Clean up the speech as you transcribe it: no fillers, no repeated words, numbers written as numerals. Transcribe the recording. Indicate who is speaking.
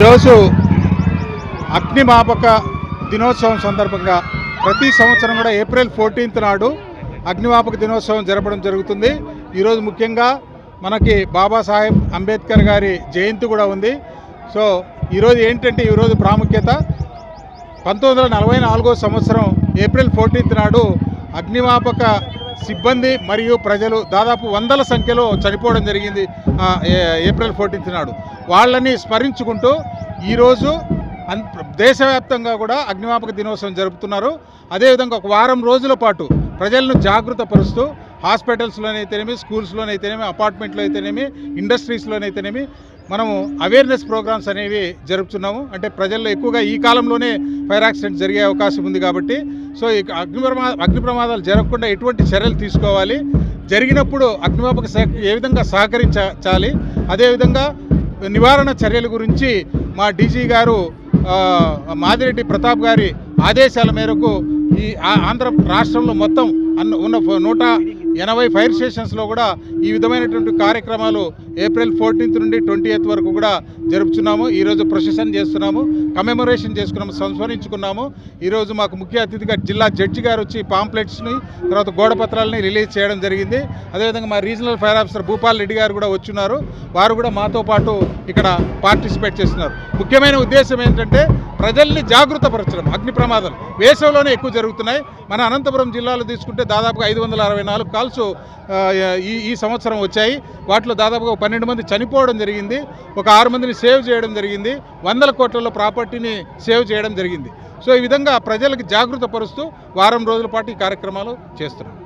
Speaker 1: ఈరోజు అగ్నిమాపక దినోత్సవం సందర్భంగా ప్రతి సంవత్సరం కూడా ఏప్రిల్ 14th నాడు అగ్నిమాపక దినోత్సవం జరపడం జరుగుతుంది. ఈరోజు ముఖ్యంగా మనకి బాబాసాహెబ్ అంబేద్కర్ గారి జయంతి కూడా ఉంది. సో ఈరోజు ఏంటంటే ఈరోజు ప్రాముఖ్యత 1944 సంవత్సరం ఏప్రిల్ 14th నాడు అగ్నిమాపక సిబ్బంది మరియు ప్రజలు దాదాపు వందల సంఖ్యలో చనిపోవడం జరిగింది. ఏప్రిల్ 14th నాడు వాళ్ళని స్మరించుకుంటూ ఈరోజు దేశవ్యాప్తంగా కూడా అగ్నిమాపక దినోత్సవం జరుపుతున్నారు. అదేవిధంగా ఒక వారం రోజుల పాటు ప్రజలను జాగృత పరుస్తూ హాస్పిటల్స్లోనైతేనేమి, స్కూల్స్లోనైతేనేమి, అపార్ట్మెంట్లో అయితేనేమి, ఇండస్ట్రీస్లోనైతేనేమి మనము అవేర్నెస్ ప్రోగ్రామ్స్ అనేవి జరుపుతున్నాము. అంటే ప్రజల్లో ఎక్కువగా ఈ కాలంలోనే ఫైర్ యాక్సిడెంట్ జరిగే అవకాశం ఉంది కాబట్టి సో ఈ అగ్ని ప్రమాదాలు జరగకుండా ఎటువంటి చర్యలు తీసుకోవాలి, జరిగినప్పుడు అగ్నిమాపక శాఖ ఏ విధంగా సహకరించాలి, అదేవిధంగా నివారణ చర్యల గురించి మా డీజీ గారు మాదిరెడ్డి ప్రతాప్ గారి ఆదేశాల మేరకు ఈ ఆంధ్ర రాష్ట్రంలో మొత్తం ఉన్న 180 ఫైర్ స్టేషన్స్లో కూడా ఈ విధమైనటువంటి కార్యక్రమాలు ఏప్రిల్ 14th నుండి 20th వరకు కూడా జరుపుతున్నాము. ఈరోజు ప్రొసెషన్ చేస్తున్నాము, కమెమొరేషన్ చేసుకున్నాము, సంస్మరించుకున్నాము. ఈరోజు మాకు ముఖ్య అతిథిగా జిల్లా జడ్జి గారు వచ్చి పాంప్లెట్స్ని తర్వాత గోడపత్రాలని రిలీజ్ చేయడం జరిగింది. అదేవిధంగా మా regional fire officer Bhupal Reddy గారు కూడా వచ్చున్నారు. వారు కూడా మాతో పాటు ఇక్కడ పార్టిసిపేట్ చేస్తున్నారు. ముఖ్యమైన ఉద్దేశం ఏంటంటే ప్రజల్ని జాగృతపరచడం. అగ్ని ప్రమాదాలు వేసవిలోనే ఎక్కువ జరుగుతున్నాయి. మన అనంతపురం జిల్లాలో తీసుకుంటే దాదాపుగా 564 కాల్స్ ఈ సంవత్సరం వచ్చాయి. వాటిలో దాదాపుగా 12 మంది చనిపోవడం జరిగింది, ఒక 6 మందిని సేవ్ చేయడం జరిగింది, 100 కోట్లలో ప్రాపర్టీని సేవ్ చేయడం జరిగింది. సో ఈ విధంగా ప్రజలకు జాగృతపరుస్తూ వారం రోజుల పాటు ఈ కార్యక్రమాలు చేస్తున్నాం.